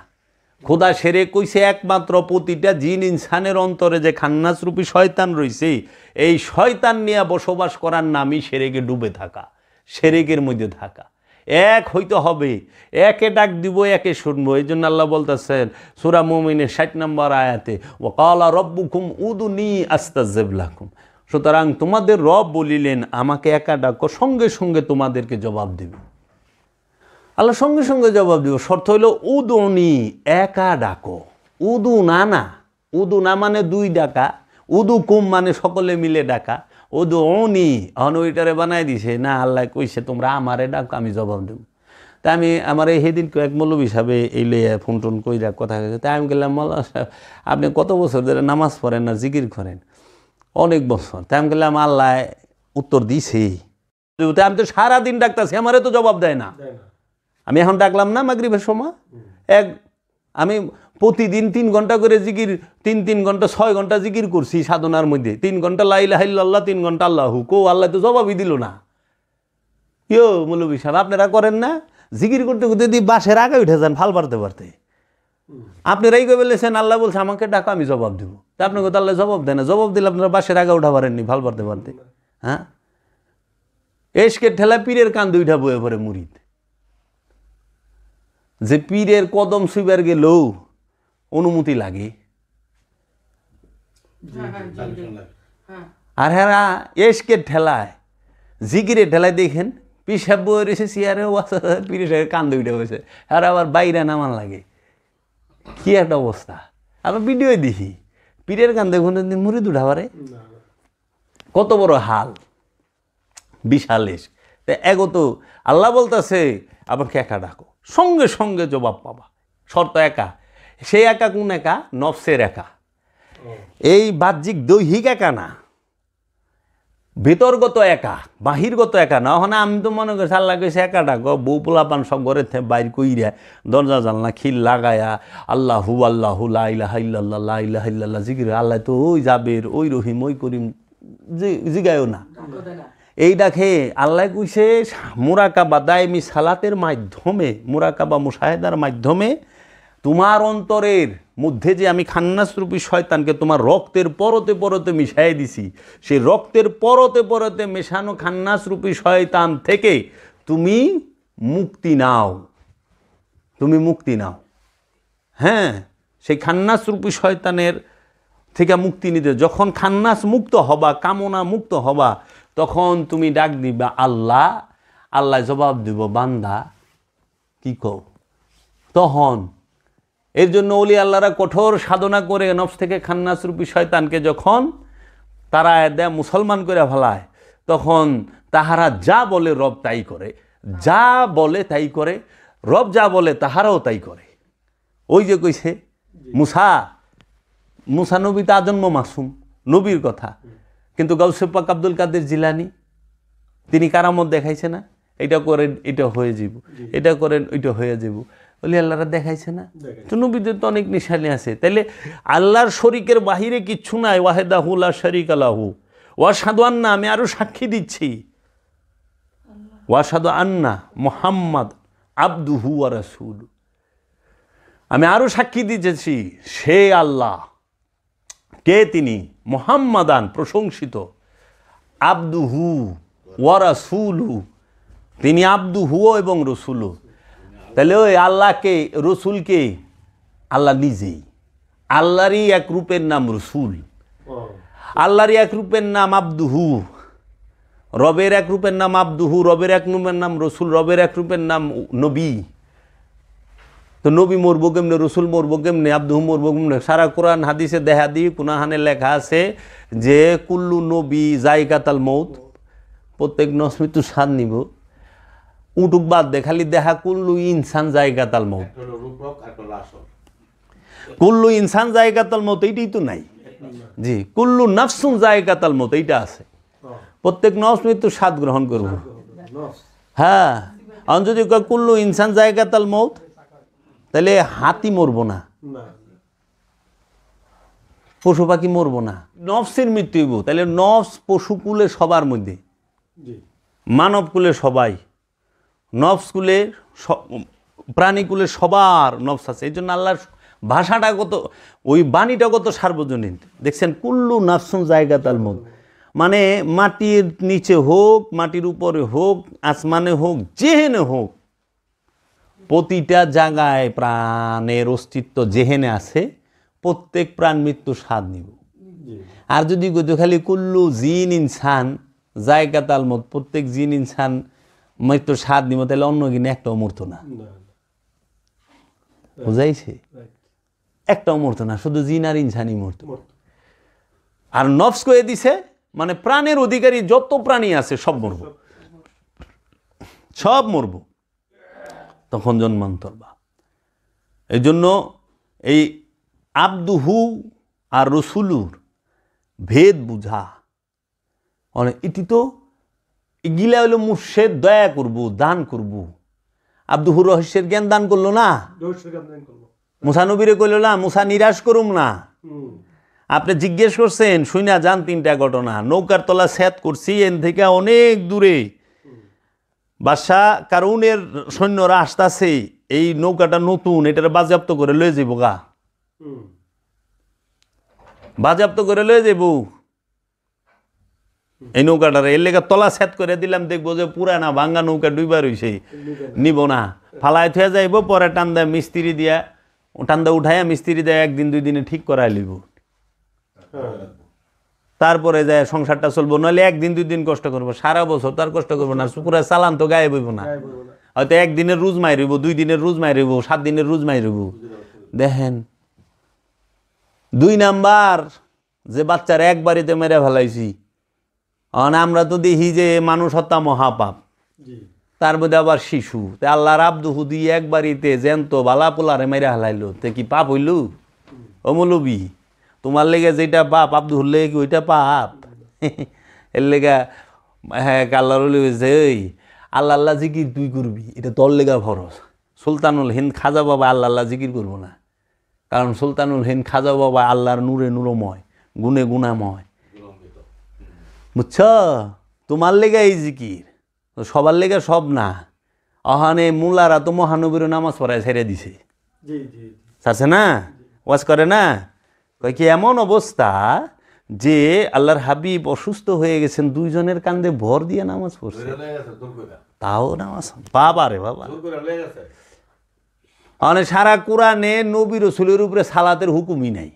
A: খোদা শিরক কইছে একমাত্র প্রতিটা জিন ইনসানের অন্তরে যে খান্নাস রূপী শয়তান রয়েছে, এই শয়তান নিয়ে বসবাস করার নামই শিরকে ডুবে থাকা, শিরকের মধ্যে থাকা। এক হইতে হবে, একে ডাক দিব, একে শুনবো। এই জন্য আল্লাহ বলতেছেন সূরা মুমিনের 60 নম্বর আয়াতে, ওয়া ক্বালা রাব্বুকুম উদুনি আস্তাজিব লাকুম। সুতরাং তোমাদের রব বলিলেন আমাকে একা ডাকো, সঙ্গে সঙ্গে তোমাদেরকে জবাব দেবে। আল্লাহ সঙ্গে সঙ্গে জবাব দিব। শর্ত হইল উদুনি, একা ডাকো। উদু না, না উদু না মানে দুই ডাকা, উদু কুম মানে সকলে মিলে ডাকা। উদু অনি ওইটারে বানাই দিছে না, আল্লাহ কইছে তোমরা আমারে ডাকো, আমি জবাব দেব। তা আমি আমার এই সেদিন এক মৌলবী হিসাবে এই লইয়া ফোন টোন কইরা কথা হয়েছে। তাই আমি গেলাম, মৌলা সাহেব আপনি কত বছর ধরে নামাজ পড়েন না জিকির করেন? অনেক বছর। তাই আমি গেলাম, আল্লাহ উত্তর দিছে। আমি তো সারাদিন ডাকতেছি, আমারে তো জবাব দেয় না। আমি এখন ডাকলাম না মাগরিবের সময়, আমি প্রতিদিন 3 ঘন্টা করে জিকির, 3 ঘন্টা 6 ঘন্টা জিকির করছি সাধনার মধ্যে। 3 ঘন্টা লা ইলাহা ইল্লাল্লাহ, 3 ঘন্টা আল্লাহু। আল্লাহ তো জবাবই দিল না। ইয়ো মৌলবী সাহেব আপনারা করেন না? জিকির করতে করতে যদি বাসের আগে উঠে যান ফাল পারতে পারতে, আপনারাই কই বলেছেন আল্লাহ বলছে আমাকে ডাকা আমি জবাব দেব। তা আপনি কোথাও আল্লাহ জবাব দেয় না, জবাব দিলে আপনারা বাসের আগে উঠা পারেননি ফাল পারতে পারতে। হ্যাঁ, এসকে ঠেলা পীরের কান্দে উঠা বয়ে পড়ে মুরিদ। যে পীরের কদম সুইবার গেলেও অনুমতি লাগে, আর হ্যাঁ এসকে ঠেলায় জিগিরে ঠেলায় দেখেন পিসাব বই রয়েছে চেয়ারে পীরের সাথে কান্দে উঠে বসে, আর আবার বাইরে নামান লাগে। কি একটা অবস্থা! আবার ভিডিও দেখি পীরের কান্দে কোনদিন মুড়ি উঠাবারে, কত বড় হাল, বিশাল এস। এগো আল্লাহ বলতেছে আমাকে একা ডাকো, সঙ্গে সঙ্গে জবাব পাবা, শর্ত একা। সেই একা কোন একা? নফসের একা। এই বাহ্যিক দৈহিক একা না, ভেতরগত একা, বাহিরগত একা না। ওখানে আমি তো মনে করছি আল্লাহ কইছে একা ডাকো, বউ পোলাপান সব ঘরের থেকে বাইর কইরা দরজা জানলা খিল লাগায়া আল্লাহু আল্লাহু লা ইলাহা ইল্লাল্লাহ লা ইলাহা ইল্লাল্লাহ জিকির। আল্লাহ তো ওই জাবের, ওই রহিম, ওই করিম জিগায়ও না। এই ডাকে আল্লাহ কইছে মুরাকাবা দায়মি সালাতের মাধ্যমে, মুরাকাবা মুশাহেদার মাধ্যমে তোমার অন্তরের মধ্যে যে আমি খান্নাসরূপী শয়তানকে তোমার রক্তের পরতে পরতে মিশাই দিছি, সেই রক্তের পরতে পরতে মেশানো খান্নাসরূপী শয়তান থেকে তুমি মুক্তি নাও, তুমি মুক্তি নাও। হ্যাঁ, সেই খান্নাসরূপী শয়তানের থেকে মুক্তি নিতে যখন খান্নাস মুক্ত হবা, কামনা মুক্ত হবা, তখন তুমি ডাক দিবা আল্লাহ। আল্লাহ জবাব দিব বান্দা কি কও। তখন এর জন্য ওলি আল্লাহরা কঠোর সাধনা করে নফস থেকে খান্নাসরূপী শয়তানকে যখন তারা দেয় মুসলমান করে ফেলায়, তখন তাহারা যা বলে রব তাই করে, যা বলে তাই করে, রব যা বলে তাহারাও তাই করে। ওই যে কইছে মুসা নবী তা আজন্ম মাসুম, নবীর কথা। কিন্তু গাউসে পাক আব্দুল কাদের জিলানী তিনি কারামত দেখাইছে না, এটা করেন এটা হয়ে যাব, এটা করেন ওইটা হয়ে যাব। বলি আল্লাহরা দেখাইছে না? তো নবীদের তো অনেক নিশানি আছে। তাইলে আল্লাহর শরীকের বাহিরে কিচ্ছু নাই। ওয়াহেদাহু লা শারীকা লাহু ওয়া আশহাদু আন্না, আমি আরো সাক্ষী দিচ্ছি, ওয়া আশহাদু আন্না মুহাম্মাদ আবদুহু ওয়া রাসূলুহু, আমি আরো সাক্ষী দিতেছি সে আল্লাহ, কে তিনি? মুহাম্মাদান, প্রশংসিত, আবদুহু ওয়া রাসূলুহু, তিনি আবদুহু এবং রসুলু। তাহলে ওই আল্লাহকে, রসুলকে আল্লাহ নিজেই, আল্লাহরই এক রূপের নাম রসুল, আল্লাহরই এক রূপের নাম আবদুহু, রবের এক রূপের নাম আবদুহু, রবের এক রূপের নাম রসুল, রবের এক রূপের নাম নবী। তো নবী মরবো কেমনে, রসুল মরবো কেমনে, আবদুহু মরবো কেমনে? সারা কোরআন হাদিসে দেখা দিই, কোনহানে লেখা আছে যে কুল্লু নবী জায়গাতাল মৌত, প্রত্যেক নসমৃত্যু স্বাদ নিব। উটুক বাদ দে, খালি দেখা কুল্লু ইনসান জায়গাতাল মৌত, কুল্লু ইনসান জায়গাতাল মৌত এইটাই তো নাই। জি, কুল্লু নাফসুন জায়গাতাল মৌত এইটা আছে, প্রত্যেক নসমৃত্যু স্বাদ গ্রহণ করব। হ্যাঁ, আর যদি কুল্লু ইনসান জায়গাতাল মৌত, তাহলে হাতি মরবো না, পশু পাখি মরবো না, নফসের মৃত্যু হইব। তাহলে নফস পশুকুলে সবার মধ্যে, মানবকুলে সবাই, নফসকুলে প্রাণীকুলে সবার নফস আছে। এই জন্য আল্লাহর ভাষাটা কত, ওই বাণীটা কত সার্বজনীন। দেখছেন, কুল্লু নাফসুন জায়গাতাল মৌত, মানে মাটির নিচে হোক, মাটির উপরে হোক, আসমানে হোক, যেহেনে হোক, প্রতিটা জায়গায় প্রাণের অস্তিত্ব যেহেনে আছে, প্রত্যেক প্রাণ মৃত্যু স্বাদ নিব। আর যদি খালি কুল্লু জিন ইনসান জায়গাতাল মৌত, প্রত্যেক জিন ইনসান মৃত্যুর স্বাদ নিব, তাহলে অন্য কিনে একটাও মরতো না। বুঝাইছে? একটাও মরতো না, শুধু জিন আর ইনসানই মরতো। আর নফস কয়ে দিছে, মানে প্রাণের অধিকারী যত প্রাণী আছে সব মরব, সব মরব, তখন জন্মান্তর বা। এই জন্য এই আবদুহু আর রসুলুর ভেদ বুঝা, এটি তো গিলা হইল মুর্শেদ দয়া করবো, দান করবো। আবদুহু রহস্যের জ্ঞান দান করলো না, মুসা নবীরে কইল না মুসা নিরাশ করুম না। আপনি জিজ্ঞেস করছেন, শুনা যান তিনটা ঘটনা। নৌকার তলা সেত করছি, এন থেকে অনেক দূরে বাদশাহ কারুনের সৈন্যরা আসতেছে, এই নৌকাটা নতুন, এটার বাজেয়াপ্ত করে লয়ে যাব গা, বাজেয়াপ্ত করে লয়ে যাব। এই নৌকাটার এর লেগে তলা সেট করে দিলাম, দেখবো যে পুরানা ভাঙ্গা নৌকা ডুইবা রইছে, নিব না, ফালায় থুয়ে যাইব, পরে টান দেয় মিস্ত্রি দিয়া, টান দেয় উঠাইয়া মিস্ত্রি দেয় 1 দিন 2 দিনে ঠিক করাই লিব, তারপরে যায় সংসারটা চলবো। নইলে 1 দিন 2 দিন কষ্ট করবো, সারা বছর তার কষ্ট করবো না, পুরা চালান তো গায়ে বইব না। হয়তো 1 দিনের রুজ মাইরিব, 2 দিনের রুজ মাইরিব, 7 দিনের রুজ মাইরিব। দেখেন 2 নাম্বার যে বাচ্চার এক বাড়িতে মেরে ফেলাইছি, আমরা তো দেখি যে মানুষ হত্যা মহাপাপ, তার মধ্যে আবার শিশু, তে আল্লাহর আব্দু দিয়ে এক বাড়িতে জ্যান্ত বালা পোলারে মেরে ফেলাইলো, তে কি পাপ হইল? ও মৌলবি, তোমার লেগে যেটা পাপ আব্দুল লেগে কি ওইটা পাপ? এর লেগা হ্যাঁ আল্লাহর হয়েছে ওই আল্লাহ আল্লাহ জিকির তুই করবি, এটা তোর লেগা ফরজ। সুলতানুল হিন্দ খাজা বাবা আল্লাহ আল্লাহ জিকির করবো না, কারণ সুলতানুল হিন্দ খাজা বাবা আল্লাহর নূরে নূরময়, গুণে গুণাময়, বুঝছ? তোমার লেগে এই জিকির, সবার লেগে সব না। অহানে মুলারা তো মহানবীর নামাজ পড়ায় ছেড়ে দিছে, আছে না, ওয়াজ করে না, কয় কি এমন অবস্থা যে আল্লাহর হাবিব অসুস্থ হয়ে গেছেন, 2 জনের কান্দে ভর দিয়ে নামাজ পড়ছে, তাও নামাজ। বাবা রে বাবা, মানে সারা কোরআনে নবী রাসূলের উপরে সালাতের হুকুমই নাই,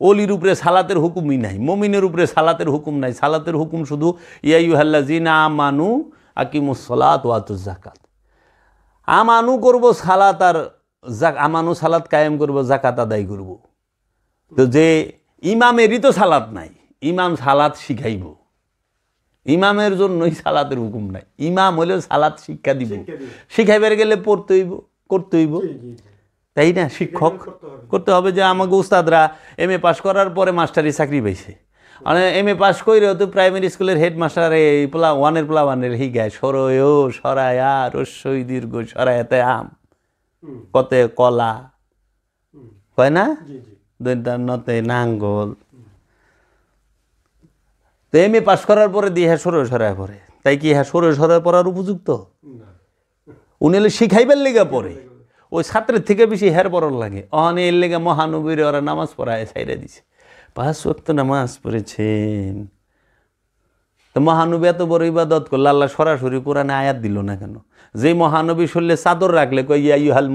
A: অলির উপরে সালাতের হুকুমই নাই, মুমিনের উপরে সালাতের হুকুম নাই। সালাতের হুকুম শুধু ইয়া আইয়ুহাল্লাযিনা আমানু আকিমুস সালাত ওয়া আতুজ যাকাত। আমানু করব সালাত, আর আমানু সালাত কায়েম করব, যাকাত আদায় করব। তো যে ইমামেরই তো সালাত নাই, ইমাম সালাত শিখাইব, ইমামের জন্যই সালাতের হুকুম নাই। ইমাম হলেও সালাত শিক্ষা দিব, শিখাইবার গেলে পড়তে হইব, করতে হইব, তাই না? শিক্ষক করতে হবে। যে আমাকে উস্তাদরা MA পাস করার পরে মাস্টারি চাকরি পাইছে, মানে MA পাস করেও তো প্রাইমারি স্কুলের হেডমাস্টার এই ওয়ানের প্লাওয়ানের হিগায় সরয় সরায়া রস্যই দীর্ঘ সরায়াতে আম কতে কলা কয় না, নতে নাঙ্গল। তো MA পাস করার পরে দিয়ে হ্যাঁ সরয় সরায় পরে, তাই কি হ্যাঁ সরয় সরায় পড়ার উপযুক্ত? উনি হলে শিখাইবার লেগে পড়ে, ওই ছাত্রের থেকে বেশি হের পড়ার লাগে। অহনে এর লেগে মহানবীর ওরা নামাজ পড়ায় ছাইড়া দিছে, 5 ওয়াক্ত নামাজ পড়েছেন। তো মহানবী এত বড় ইবাদত করলে আল্লাহ সরাসরি কোরআনে আয়াত দিল না কেন? যেই মহানবী শরীরে চাদর রাখলে কই ইয়া আইয়ুহাল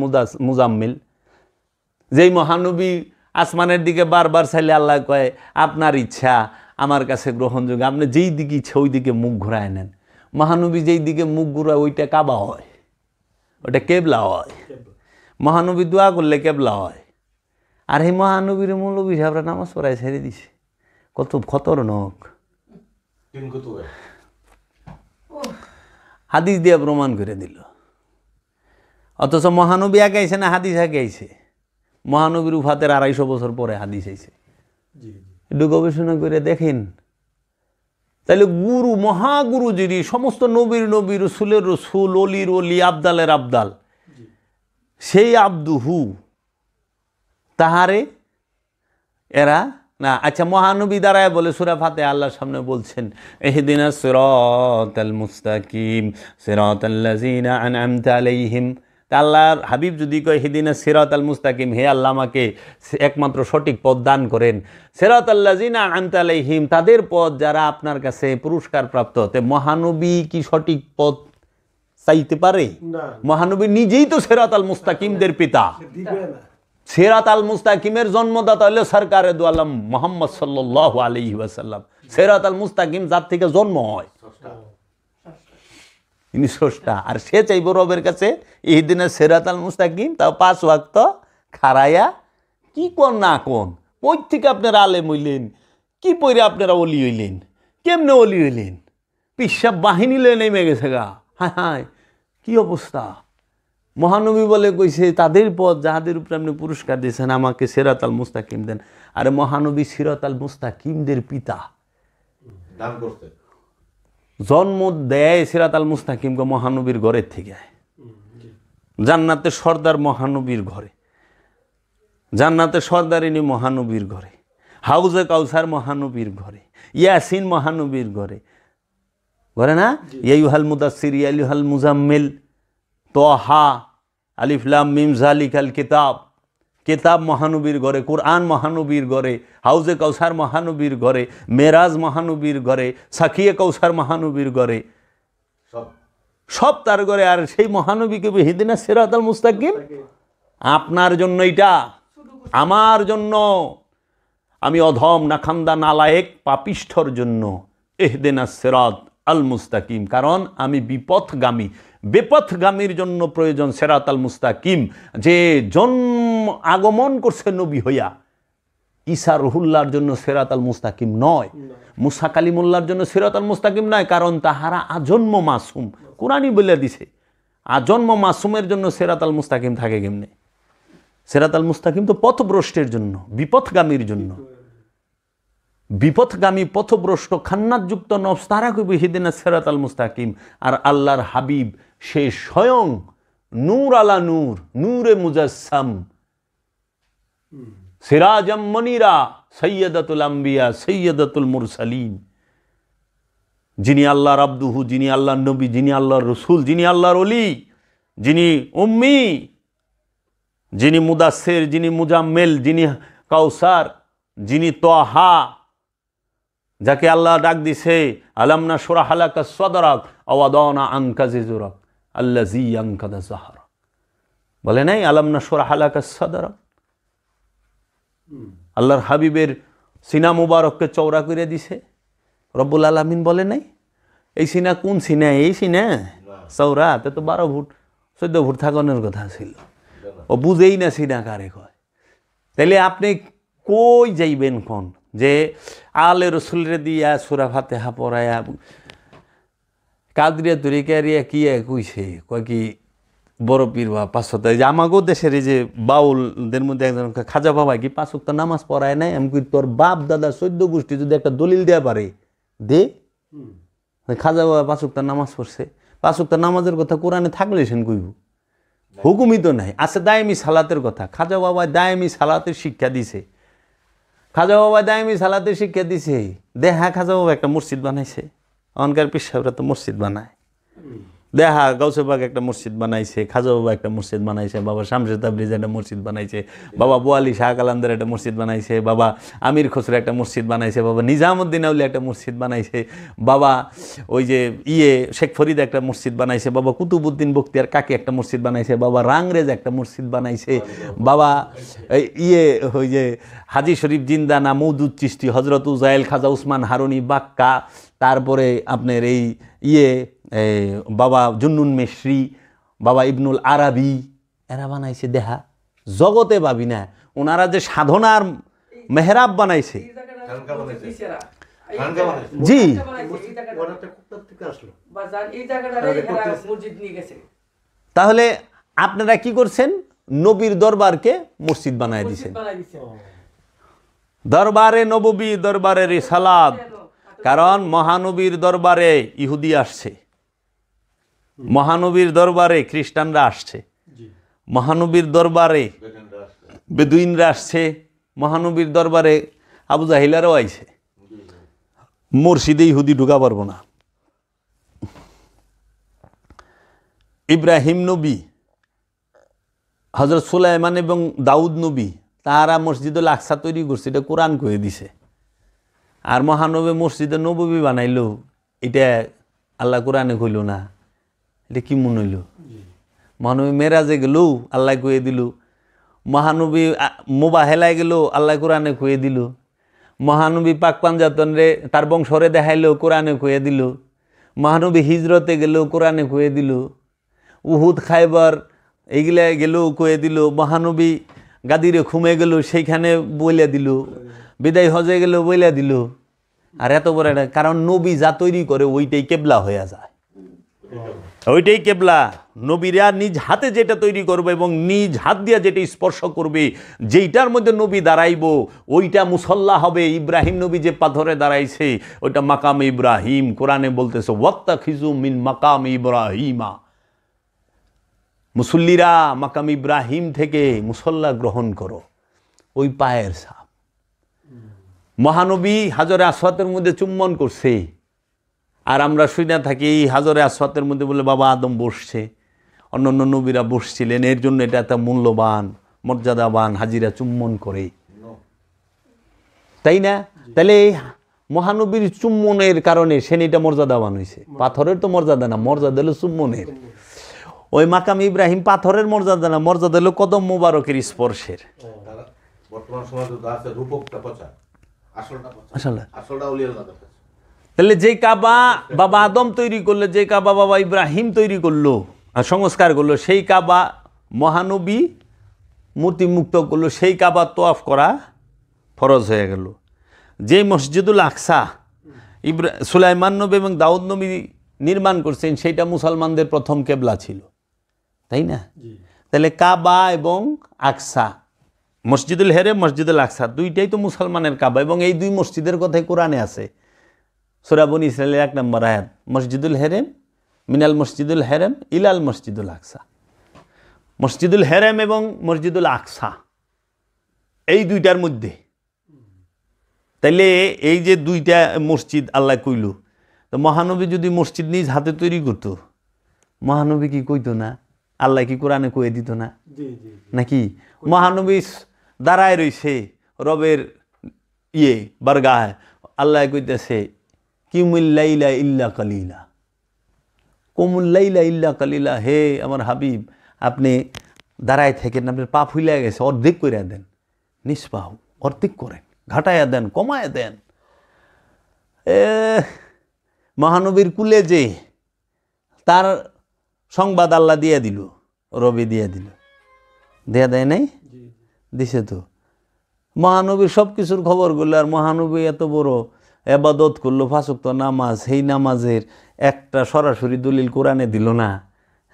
A: মুজাম্মিল, যেই মহানবী আসমানের দিকে বারবার চাইলে আল্লাহ কয় আপনার ইচ্ছা আমার কাছে গ্রহণযোগ্য, আপনি যেই দিকে ইচ্ছা ওই দিকে মুখ ঘুরায় নেন। মহানবী যেই দিকে মুখ ঘুরায় ওইটা কাবা হয়, ওটা কেবলা হয়। মহানবী দোয়া করলে কেবলা হয়। আর এই মহানবীর মৌলবী সাহেবরা নামাজ পড়ায় ছেড়ে দিছে, কত খতরনাক। হাদিস দিয়ে প্রমাণ করে দিল। অথচ মহানবী আগে আইছে না হাদিস আগে আইছে? মহানবীর উফাতের 250 বছর পরে হাদিস আইছে। একটু গবেষণা করে দেখেন। তাহলে গুরু মহাগুরু যিনি, সমস্ত নবীর নবী, রসুলের রসুল, অলির অলি, আবদালের আবদাল, সেই আব্দুহু তাহারে এরা না। আচ্ছা, মহানবী দ্বারায় বলে সূরা ফাতিহা আল্লাহর সামনে বলছেন ইহদিনাস সিরাতাল মুস্তাকিম সিরাতাল্লাযিনা আনআমতা আলাইহিম। তা আল্লাহর হাবিব যদি কয় ইহদিনাস সিরাতাল মুস্তাকিম, হে আল্লাহ আমাকে একমাত্র সঠিক পথ দান করেন, সিরাতাল্লাযিনা আনআমতা আলাইহিম, তাদের পথ যারা আপনার কাছে পুরস্কার প্রাপ্ত। তে মহানবী কি সঠিক পথ চাইতে পারে? মহানবী নিজেই তো সিরাতাল মুস্তাকিমদের পিতা। সিরাতাল মুস্তাকিমের জন্মদাতা হলো সরকারে দু আলম মুহাম্মদ সাল্লাল্লাহু আলাইহি ওয়াসাল্লাম। সিরাতাল মুস্তাকিম যার থেকে জন্ম হয়, ইনি স্রষ্টা। আর সে চাইব রবের কাছে ইহদিনাস সিরাতাল মুস্তাকিম, তাও 5 ওয়াক্ত খাড়াইয়া। কি কোন না কোন, কই থেকে আপনারা আলেম হইলেন, কি পইরে আপনারা অলি হইলেন, কেমনে অলি হইলেন? পিসাব বাহিনী লয়ে নেমে গেছে গা। হায় হায়, কি অবস্থা! মহানবী বলে কইছে তাদের পথ যাহাদের উপরে আপনি পুরস্কার দিয়েছেন, আমাকে সিরাতাল মুস্তাকিম দেন। আরে মহানবী সিরাতাল মুস্তাকিমদের পিতা, জন্ম দেয় সিরাতাল মুস্তাকিমকে মহানবীর ঘরের থেকে। জান্নাতের সর্দার মহানবীর ঘরে, জান্নাতের সর্দারিনী মহানবীর ঘরে, হাউজে কাউসার মহানবীর ঘরে, ইয়াসিন মহানবীর ঘরে, ঘরে না? ইয়া আইয়ুহাল মুদাসসির ইয়া আইয়ুহাল মুজাম্মিল, তোহা, আলিফ লাম মিম যালিকাল কিতাব, কেতাব মহানবীর ঘরে, কোরআন মহানবীর ঘরে, হাউজে কাউসার মহানবীর ঘরে, মেরাজ মহানবীর ঘরে, সাকিয়ে কাউসার মহানবীর ঘরে, সব তার ঘরে। আর সেই মহানবীকে ইহদিনাস সিরাতাল মুস্তাকিম আপনার জন্য, এটা আমার জন্য, আমি অধম নাখান্দা নালায়েক পাপিষ্ঠর জন্য ইহদিনাস সিরাত আল মুস্তাকিম। কারণ আমি বিপথগামী, বেপথগামীর জন্য প্রয়োজন সিরাত আল মুস্তাকিম, যে জন্ম আগমন করছে নবী হইয়া। ঈসা রুহুল্লাহর জন্য সিরাত আল মুস্তাকিম নয়, মুসা কালিমুল্লাহর জন্য সিরাত আল মুস্তাকিম নয়, কারণ তাহারা আজন্ম মাসুম। কোরআনই বলে দিছে আজন্ম মাসুমের জন্য সিরাত আল মুস্তাকিম থাকে কেমনে? সিরাত আল মুস্তাকিম তো পথভ্রষ্টের জন্য, বিপথগামীর জন্য। বিপথগামী পথভ্রষ্ট খান্নাতযুক্ত নফস তারা কইবে ইহদিনাস সিরাতাল মুস্তাকিম। আর আল্লাহর হাবিব সে স্বয়ং নূর আলা নূর, নূরে মুজাসসাম, সিরাজাম মনিরা, সৈয়দাতুল আম্বিয়া, সৈয়দাতুল মুরসালিন, যিনি আল্লাহর আব্দুহু, যিনি আল্লাহর নবী, যিনি আল্লাহর রসুল, যিনি আল্লাহর ওলি, যিনি উম্মি, যিনি মুদাসসির, যিনি মুজাম্মেল, যিনি কাউসার, যিনি তোহা, যাকে আল্লাহ ডাক দিছে আলাম নাশরাহ লাকা সাদরাক ওয়া ওয়াদানা আনকা যিজরাক আল্লাযী আনকাযা যাহরাক। বলে নাই আলাম নাশরাহ লাকা সাদরাক? আল্লাহর হাবিবের সিনা মুবারককে চওড়া করে দিছে রব্বুল আলামিন। বলে নাই এই সিনা কোন সিনা? এই সিনা চওড়া, তে তো 12 ফুট 14 ফুট থাকানোর কথা ছিল। ও বুঝেই না সিনা কারে কয়। তাইলে আপনি কই যাইবেন কোন? যে আলে রসুলরে দিয়া সূরা ফাতিহা পড়ায়া কাদরিয়া তরিকারিয়া কি কইছে, কয় কি বড় পীর বা 5 ওয়াক্ত। যে আমাগো দেশের এই যে বাউলদের মধ্যে একজন খাজা বাবা কি 5 ওয়াক্ত নামাজ পড়ায় নাই? আমি কই তোর বাপ দাদা 14 গোষ্ঠী যদি একটা দলিল দেয়া পারে দে। খাজা বাবা 5 ওয়াক্ত নামাজ পড়ছে। 5 ওয়াক্ত নামাজের কথা কোরআনে থাকলে সেন কইব, হুকুমই তো নাই। আছে দায়েমি সালাতের কথা, খাজা বাবা দায়েমি সালাতের শিক্ষা দিছে। খাজা বাবা দায়েমি সালাতের শিক্ষা দিছে। দেখা খাজা বাবা একটা মসজিদ বানাইছে, অনকার পীর সাহেবরা তো মসজিদ বানায়। দেখা গাউসেবাগ একটা মসজিদ বানাইছে, খাজা বাবা একটা মসজিদ বানাইছে, বাবা শামসুর তাবরিজ একটা মসজিদ বানাইছে, বাবা বোয়ালি শাহ কালান্দার একটা মসজিদ বানাইছে, বাবা আমির খসরু একটা মসজিদ বানাইছে, বাবা নিজামুদ্দিন আউলিয়া একটা মসজিদ বানাইছে, বাবা ওই যে শেখ ফরিদ একটা মসজিদ বানাইছে, বাবা কুতুবউদ্দিন বখতিয়ার কাকি একটা মসজিদ বানাইছে, বাবা রাংরেজ একটা মসজিদ বানাইছে, বাবা ওই যে হাজি শরীফ জিন্দানা, মওদুদ চিশতি, হজরত উজাইল, খাজা উসমান হারুনি বাক্কা, তারপরে আপনার এই বাবা জুন্নুন মিশরি, বাবা ইবনুল আরাবি, এরা বানাইছে। দেখা জগতে ভাবি না ওনারা যে সাধনার মেহরাব বানাইছে। জি, তাহলে আপনারা কি করছেন? নবীর দরবারকে মসজিদ বানায় দিয়েছেন। দরবারে নববী, দরবারে রিসালাত। কারণ মহানবীর দরবারে ইহুদি আসছে, মহানবীর দরবারে খ্রিস্টানরা আসছে, মহানবীর দরবারে বেদুইনরা আসছে, মহানবীর দরবারে আবু জাহিলারও আইছে। মসজিদে ইহুদি ঢুকা পারবো না। ইব্রাহিম নবী, হযরত সুলাইমান এবং দাউদ নবী, তারা মসজিদুল আকসা তৈরি করছে, এটা কোরআন কয়ে দিছে। আর মহানবী মসজিদে নববী বানাইলো, এটা আল্লাহ কোরআনে কইল না। এটা কি মনে হইল? মহানবী মেরাজে গেল, আল্লাহ কয়ে দিল। মহানবী মোবাহেলায় গেল, আল্লাহ কোরআনে কয়ে দিল। মহানবী পাক পাঞ্জাতন রে তার বংশরে দেখাইলো, কোরআনে কয়ে দিল। মহানবী হিজরতে গেল, কোরআনে কয়ে দিল। উহুদ, খাইবার এইগুলা গেল, কয়ে দিল। মহানবী গাদিরে খুমে গেল, সেইখানে বইলা দিল। বিদায় হজে গেল, বইলা দিল। আর এত বড় একটা, কারণ নবী যা তৈরি করে ওইটাই কেবলা হয়ে যায়, ওইটাই কেবলা। নবীরা নিজ হাতে যেটা তৈরি করবে এবং নিজ হাত দিয়া যেটা স্পর্শ করবে, যেইটার মধ্যে নবী দাঁড়াইব ওইটা মুসল্লা হবে। ইব্রাহিম নবী যে পাথরে দাঁড়াইছে ওইটা মাকাম ইব্রাহিম। কোরআনে বলতেছে ওয়াত্তাখিযু মিন মাকাম ইব্রাহিমা। মুসল্লিরা মাকাম ইব্রাহিম থেকে মুসল্লা গ্রহণ করো, ওই পায়ের ছাপ। মহানবী হাজরে আসওয়াতের মধ্যে চুম্বন করছে, আর আমরা শুনে থাকি এই হাজরে আসওয়াতের মধ্যে বলে বাবা আদম বসছে, অন্যান্য নবীরা বসছিলেন, এর জন্য এটা একটা মূল্যবান। মর্যাদাবান হাজিরা চুম্বন করে, তাই না? তাহলে এই মহানবীর চুম্বনের কারণে সেনিটা মর্যাদাবান হয়েছে। পাথরের তো মর্যাদা না, মর্যাদা হলো চুম্বনের। ওই মাকাম ইব্রাহিম পাথরের মর্যাদা না, মর্যাদা হলো কদম মোবারকের স্পর্শের। তাহলে যে কাবা বাবা আদম তৈরি করলো, যে কাবা বাবা ইব্রাহিম তৈরি করলো আর সংস্কার করলো, সেই কাবা মহানবী মূর্তি মুক্ত করলো, সেই কাবা তোয়াফ করা ফরজ হয়ে গেল। যে মসজিদুল আকসা সুলাইমান নবী এবং দাউদ নবী নির্মাণ করছেন, সেইটা মুসলমানদের প্রথম কেবলা ছিল, তাই না? তাহলে কাবা এবং আকসা, মসজিদুল হেরেম মসজিদুল আকসা দুইটাই তো মুসলমানের কাবা, এবং এই দুই মসজিদের কথাই কোরআনে আছে। সূরা বনী ইসরাঈলের 1 নম্বর আয়াত, মসজিদুল হেরেম মিনাল মসজিদুল হেরেম ইলাল মসজিদুল আকসা। মসজিদুল হেরেম এবং মসজিদুল আকসা এই দুইটার মধ্যে। তাইলে এই যে দুইটা মসজিদ আল্লাহ কইল, তো মহানবী যদি মসজিদ নিজ হাতে তৈরি করতো, মহানবী কি কইতো না? আল্লাহ কি কোরআনে কয়ে দিত না? নাকি মহানবী দাঁড়ায় রইছে রবের বারগাহ, আল্লাহ কইতেছে কিমুল্লাইলা ইল্লা কালিলা, কুমুল্লাইলা ইল্লা কালিলা, হে আমার হাবিব আপনি দাঁড়ায় থাকেন, আপনার পা ফুলে গেছে, অর্ধেক করে দেন, নিষ্পাহ অর্ধেক করেন, ঘাটাইয়া দেন, কমায়া দেন। মহানবীর কুলে যে তার সংবাদ আল্লাহ দিয়ে দিল, রবি দিয়ে দিল, দেয়া দেয় নাই? দিছে তো। মহানবীর সব কিছুর খবরগুলো, আর মহানবী এত বড় এবাদত করলো, 5 ওয়াক্ত নামাজ, সেই নামাজের একটা সরাসরি দলিল কোরআনে দিল না।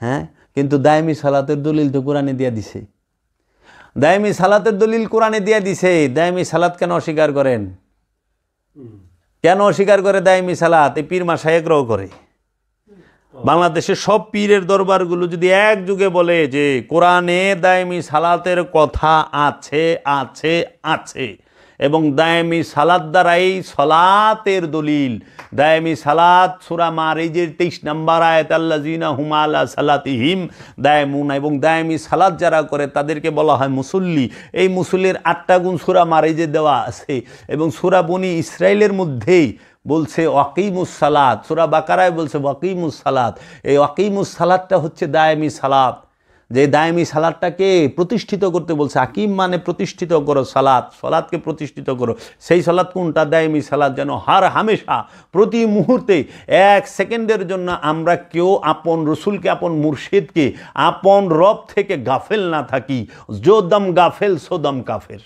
A: হ্যাঁ, কিন্তু দায়মি সালাতের দলিল তো কোরআনে দিয়ে দিছে। দায়মি সালাতের দলিল কোরআনে দিয়ে দিছে। দায়মি সালাত কেন অস্বীকার করেন? কেন অস্বীকার করে দায়মি সালাত? এই পীর মাশায়েখরাও করে। বাংলাদেশের সব পীরের দরবারগুলো যদি এক যুগে বলে যে কোরআনে দায়মি সালাতের কথা আছে আছে আছে, এবং দায়মি সালাত দ্বারাই সালাতের দলিল, দায়মি সালাত সূরা মারিজের 23 নম্বর আয়াত, আল্লাযিনা হুম আলা সালাতিহিম দায়মুন, এবং দায়মি সালাত যারা করে তাদেরকে বলা হয় মুসল্লি। এই মুসল্লির 8টা গুণ সূরা মারিজে দেওয়া আছে, এবং সূরা বনী ইসরাঈলের মধ্যেই বলছে ওয়াকিমুস সালাত, সূরা বাকারায় বলছে ওয়াকিমুস সালাত। এই ওয়াকিমুস সালাতটা হচ্ছে দায়মি সালাত, যে দায়মি সালাতটাকে প্রতিষ্ঠিত করতে বলছে। আকিম মানে প্রতিষ্ঠিত করো, সালাত, সালাতকে প্রতিষ্ঠিত করো। সেই সালাত কোনটা? দায়মি সালাত। যেন হার হামেশা প্রতি মুহূর্তে 1 সেকেন্ডের জন্য আমরা কেউ আপন রসুলকে, আপন মুর্শিদকে, আপন রব থেকে গাফেল না থাকি। জো দম গাফেল সো দম কাফের।